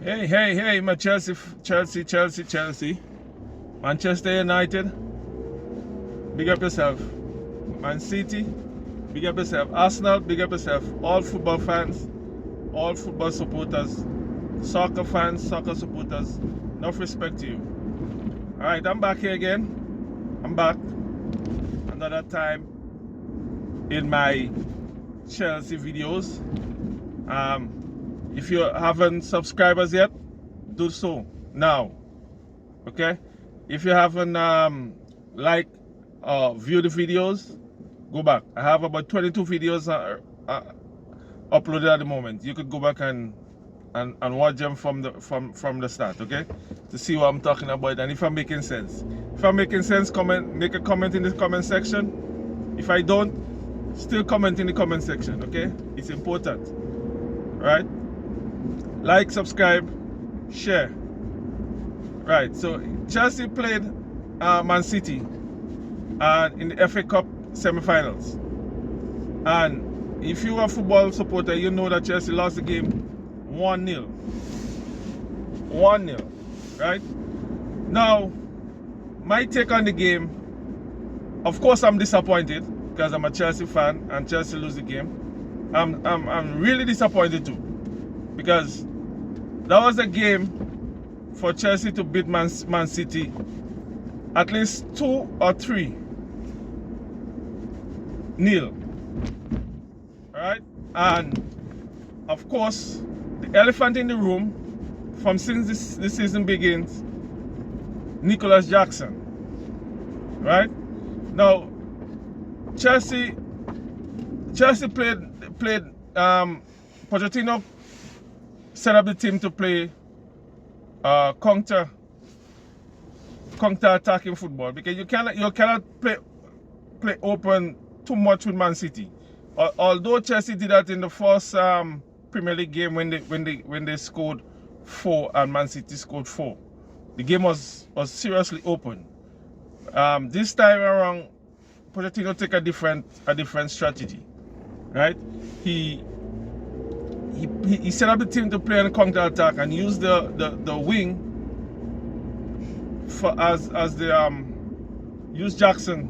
Hey, my Chelsea. Manchester United, big up yourself. Man City, big up yourself. Arsenal, big up yourself. All football fans, all football supporters, soccer fans, soccer supporters, enough respect to you. Alright, I'm back here again. I'm back. Another time in my Chelsea videos. If you haven't subscribed yet, do so now. Okay? If you haven't viewed the videos, go back. I have about 22 videos uploaded at the moment. You could go back and watch them from the start, okay? To see what I'm talking about and if I'm making sense. If I'm making sense, make a comment in the comment section. If I don't, still comment in the comment section, okay? It's important. Right? Like, subscribe, share. Right, so Chelsea played Man City in the FA Cup semi-finals. And if you're a football supporter, you know that Chelsea lost the game 1-0. 1-0, right? Now, my take on the game, of course I'm disappointed because I'm a Chelsea fan and Chelsea lose the game. I'm really disappointed too because that was a game for Chelsea to beat Man City at least 2 or 3-0. Right? And of course, the elephant in the room from since the season begins, Nicholas Jackson. Right? Now, Chelsea played Pochettino set up the team to play counter attacking football because you cannot play open too much with Man City. Although Chelsea did that in the first Premier League game when they scored 4 and Man City scored 4, the game was seriously open. This time around, Pochettino took a different strategy, right? He set up the team to play on counter attack and use the wing use Jackson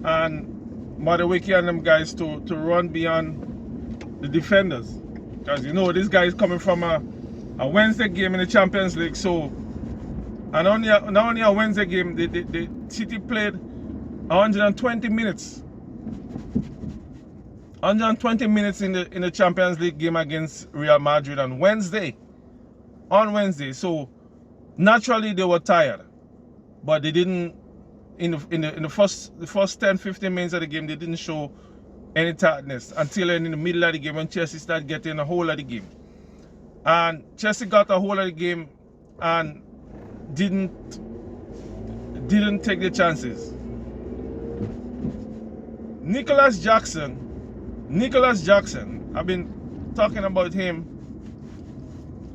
and Madueke and them guys to run beyond the defenders, because you know this guy is coming from a Wednesday game in the Champions League. So, and not only a Wednesday game, the City played 120 minutes. 120 minutes in the Champions League game against Real Madrid on Wednesday. So naturally they were tired, but they didn't in the first 10-15 minutes of the game, they didn't show any tiredness until in the middle of the game when Chelsea started getting a hold of the game. And Chelsea got a hold of the game and didn't take the chances. Nicholas Jackson, I've been talking about him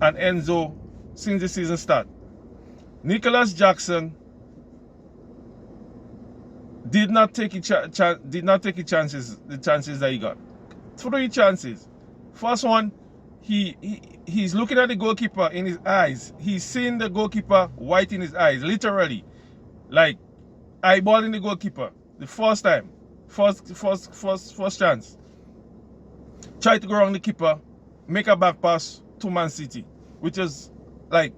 and Enzo since the season start. Nicholas Jackson did not take the chances that he got. 3 chances. First one, he's looking at the goalkeeper in his eyes. He's seeing the goalkeeper white in his eyes, literally, like eyeballing the goalkeeper. The first time, first chance. Try to go around the keeper, make a back pass to Man City, which is like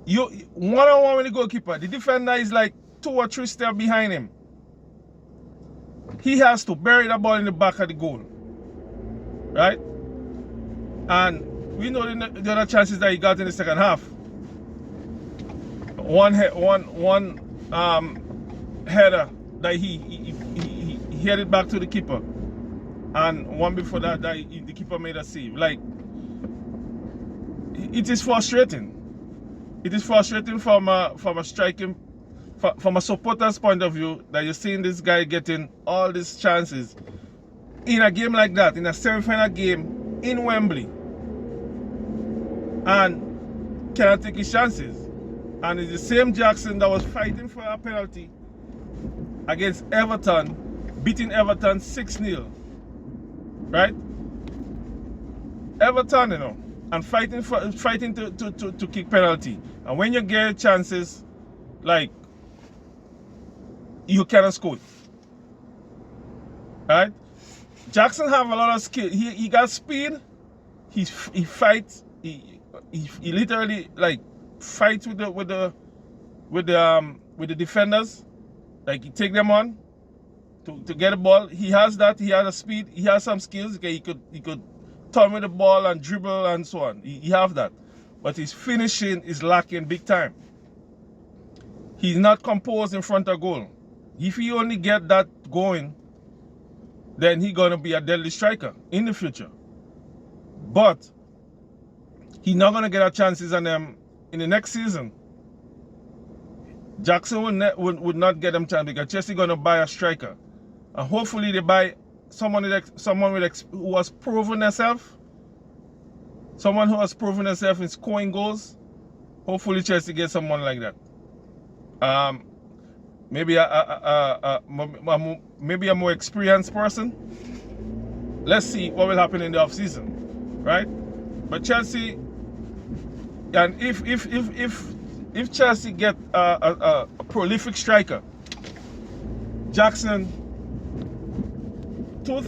you one-on-one with the goalkeeper. The defender is like 2 or 3 steps behind him. He has to bury the ball in the back of the goal, right? And we know the other chances that he got in the second half. One header that he headed back to the keeper, and one before that the keeper made a save. Like, it is frustrating. It is frustrating from a supporter's point of view that you're seeing this guy getting all these chances in a game like that, in a semi-final game in Wembley, and cannot take his chances. And it's the same Jackson that was fighting for a penalty against Everton, beating Everton 6-0, right? Everton, you know, and fighting to kick penalty. And when you get chances, like, you cannot score it. Right? Jackson have a lot of skill. He got speed. He fights. He literally like fights with the defenders. Like, he take them on to get the ball. He has that. He has a speed. He has some skills. Okay, he could turn with the ball and dribble and so on. He have that, but his finishing is lacking big time. He's not composed in front of goal. If he only get that going, then he's gonna be a deadly striker in the future. But he's not gonna get a chances on them in the next season. Jackson would not get them chance because Chelsea gonna buy a striker, and hopefully they buy someone who has proven themselves, someone who has proven themselves in scoring goals. Hopefully Chelsea gets someone like that. Maybe maybe a more experienced person. Let's see what will happen in the offseason, right? But Chelsea, and if Chelsea get a prolific striker, Jackson, two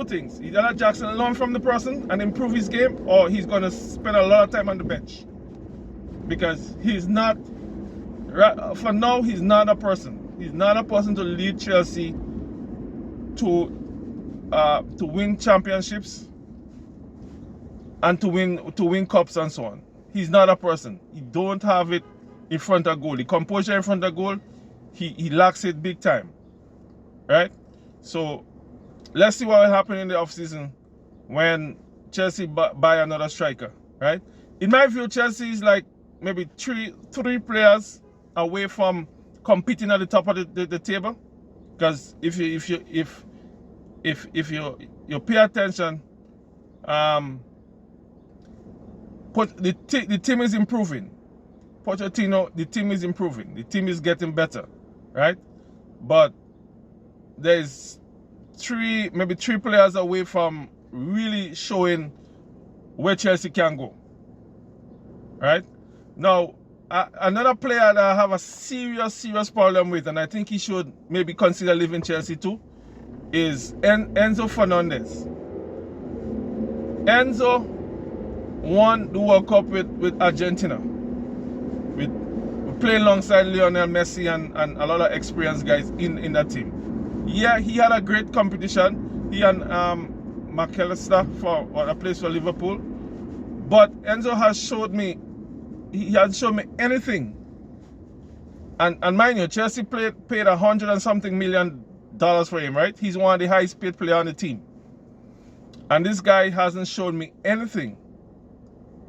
things. Either let Jackson learn from the person and improve his game, or he's going to spend a lot of time on the bench. Because he's not, for now, he's not a person. He's not a person to lead Chelsea to win championships and to win cups and so on. He's not a person. He don't have it in front of goal. The composure in front of goal, he lacks it big time. Right? So let's see what will happen in the offseason when Chelsea buy another striker. Right? In my view, Chelsea is like maybe three players away from competing at the top of the table. Because if you pay attention, the team is improving. Pochettino, the team is improving. The team is getting better, right? But there's maybe three players away from really showing where Chelsea can go, right? Now, another player that I have a serious problem with, and I think he should maybe consider leaving Chelsea too, is Enzo Fernandez. Enzo won the World Cup with Argentina. With playing alongside Lionel Messi and a lot of experienced guys in that team. Yeah, he had a great competition. He and McAllister for a place for Liverpool. But Enzo has showed me, he has shown me anything. And mind you, Chelsea paid $100 and something million for him, right? He's one of the highest paid players on the team. And this guy hasn't shown me anything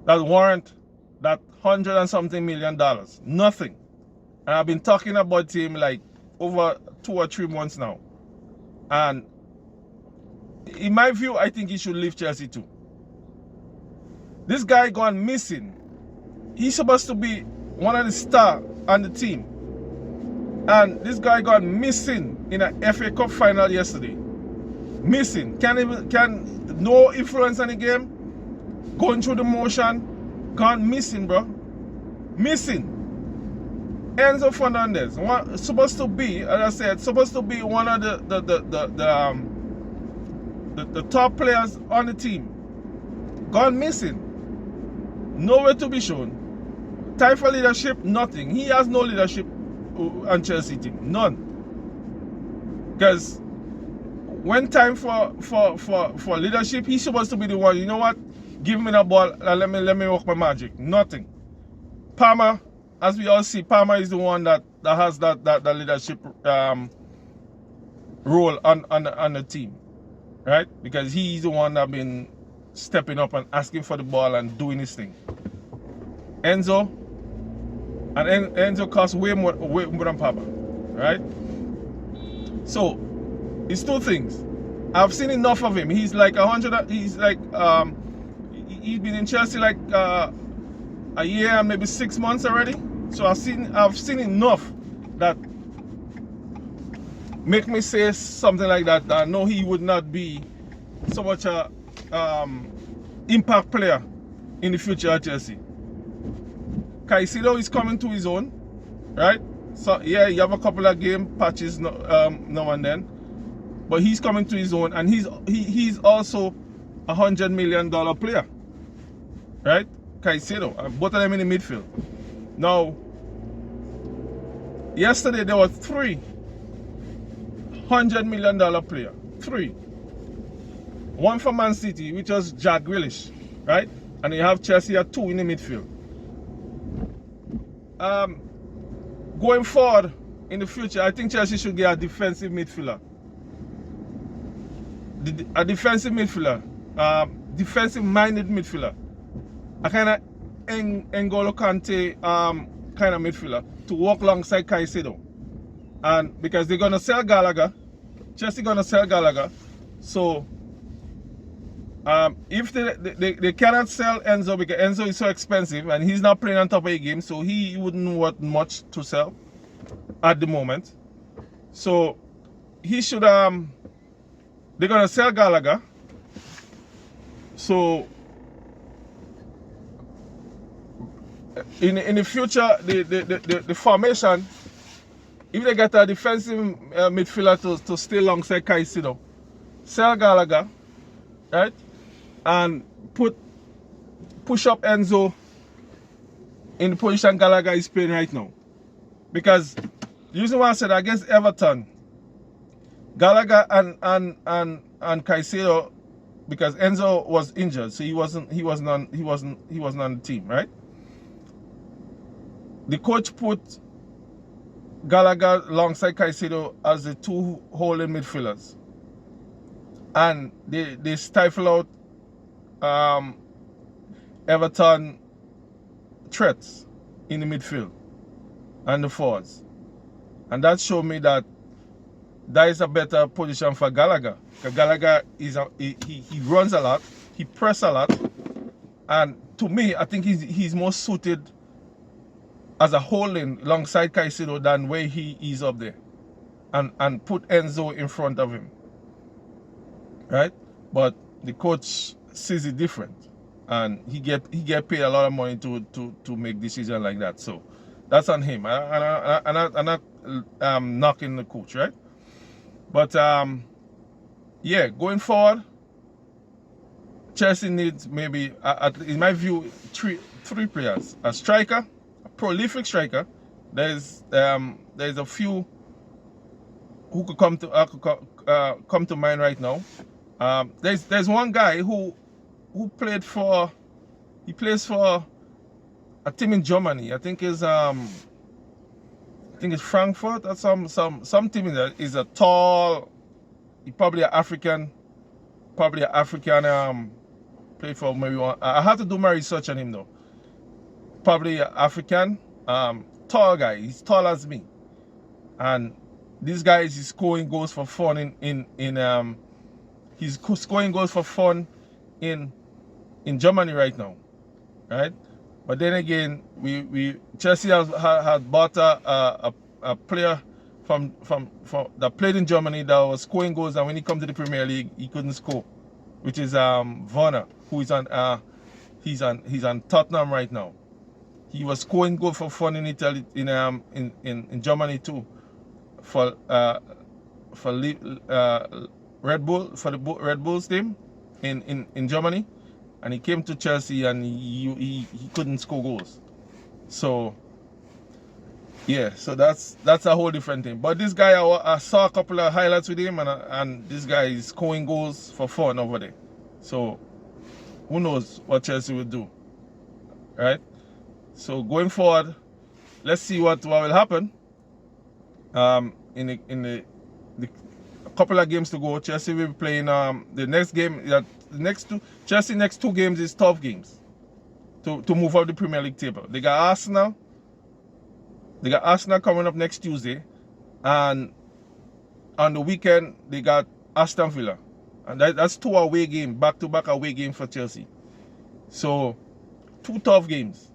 that warrant that $100 and something million. Nothing. And I've been talking about him like over 2 or 3 months now. And in my view, I think he should leave Chelsea too. This guy gone missing. He's supposed to be one of the stars on the team. And this guy got missing in an FA Cup final yesterday. Missing. No influence on the game. Going through the motion. Gone missing, bro. Missing. Enzo Fernandez. Supposed to be, as I said, supposed to be one of the top players on the team. Gone missing. Nowhere to be shown. Time for leadership, nothing. He has no leadership on Chelsea team. None. Because when time for leadership, he's supposed to be the one. You know what? Give me the ball and let me work my magic. Nothing. Palmer, as we all see, Palmer is the one that has that leadership role on the team. Right? Because he's the one that been stepping up and asking for the ball and doing his thing. Enzo costs way more than Palmer. Right? So it's two things. I've seen enough of him. He's like 100. He's like he's been in Chelsea like a year and maybe 6 months already. So I've seen enough that make me say something like that. That I know he would not be so much a impact player in the future at Chelsea. Caicedo is coming to his own, right? So yeah, you have a couple of game patches now and then, but he's coming to his own, and he's also $100 million player, right? Caicedo, both of them in the midfield. Now, yesterday there were three $100 million player, three. One for Man City, which was Jack Grealish, right? And you have Chelsea at two in the midfield. Going forward in the future, I think Chelsea should get a defensive midfielder. A defensive midfielder, defensive-minded midfielder. A kind of N'Golo Kante kind of midfielder to work alongside Caicedo. And because they're going to sell Gallagher, Chelsea going to sell Gallagher. So if they cannot sell Enzo because Enzo is so expensive and he's not playing on top of a game, so he wouldn't want much to sell at the moment. So he should they're gonna sell Gallagher. So in the future, the formation, if they get a defensive midfielder to stay alongside Caicedo, sell Gallagher, right? And push up Enzo in the position Gallagher is playing right now. Because the reason why I said against Everton, Gallagher and Caicedo, because Enzo was injured, so he wasn't on the team, right? The coach put Gallagher alongside Caicedo as the two holding midfielders. And they stifle out Everton threats in the midfield and the forwards. And that showed me that is a better position for Gallagher. Because Gallagher he runs a lot, he presses a lot, and to me, I think he's more suited as a holding alongside Caicedo than where he is up there. And put Enzo in front of him. Right? But the coach sees it different. And he get paid a lot of money to make decisions like that. So that's on him. I'm not knocking the coach, right? But yeah, going forward, Chelsea needs maybe, in my view, three players: a striker, a prolific striker. There's a few who could come to mind right now. There's one guy who plays for a team in Germany. I think it's Frankfurt or some team in there. Is a tall, probably an African, played for maybe one. I have to do my research on him though. Probably an African, tall guy. He's tall as me, and this guy is scoring goals for fun he's scoring goals for fun in Germany right now, right? But then again, Chelsea had bought a player from that played in Germany that was scoring goals, and when he come to the Premier League, he couldn't score, which is Werner, who is he's on Tottenham right now. He was scoring goals for fun in Italy, in Germany too, for Red Bull, for the Red Bulls team in Germany, and he came to Chelsea and he couldn't score goals. So yeah, so that's a whole different thing. But this guy, I saw a couple of highlights with him, and this guy is scoring goals for fun over there. So who knows what Chelsea will do, right? So going forward, let's see what will happen. In the couple of games to go, Chelsea will be playing the next game. Chelsea next two games is tough games to move up the Premier League table. They got Arsenal. They got Arsenal coming up next Tuesday, and on the weekend they got Aston Villa, and that's two away games, back-to-back away games for Chelsea. So two tough games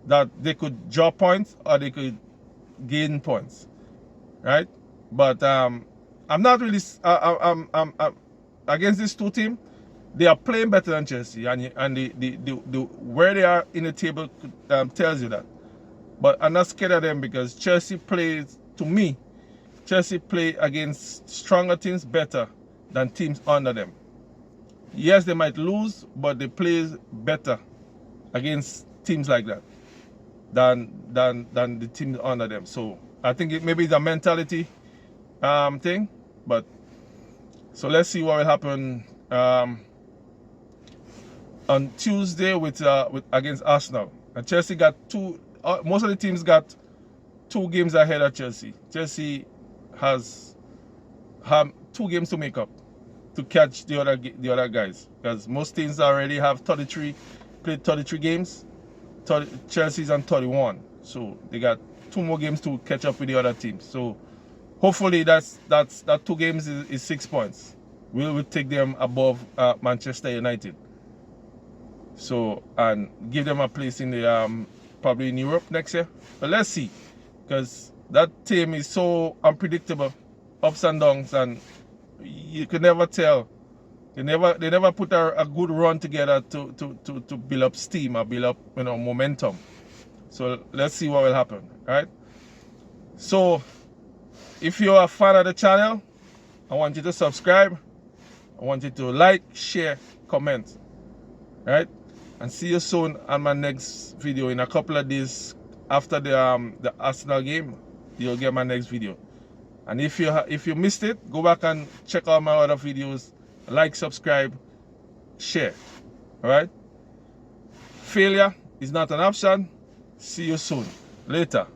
that they could drop points or they could gain points, right? But I'm not really I'm against these two teams. they are playing better than Chelsea, and the where they are in the table tells you that. But I'm not scared of them because Chelsea plays, to me, Chelsea play against stronger teams better than teams under them. Yes, they might lose, but they play better against teams like that than the teams under them. So I think maybe it's a mentality thing. But so let's see what will happen on Tuesday with against Arsenal. And Chelsea got two. Most of the teams got 2 games ahead of Chelsea. Chelsea has 2 games to make up to catch the other guys, because most teams already have played 33 games. Chelsea's on 31, so they got 2 more games to catch up with the other teams. So hopefully that 2 games is 6 points. We'll take them above Manchester United. So, and give them a place in the probably in Europe next year. But let's see, because that team is so unpredictable, ups and downs, and you could never tell. They never put a good run together to build up steam or build up momentum. So let's see what will happen, right? So if you're a fan of the channel, I want you to subscribe. I want you to like, share, comment, right? And see you soon on my next video. In a couple of days after the Arsenal game, you'll get my next video. And if you missed it, go back and check out my other videos. Like, subscribe, share. All right? Failure is not an option. See you soon. Later.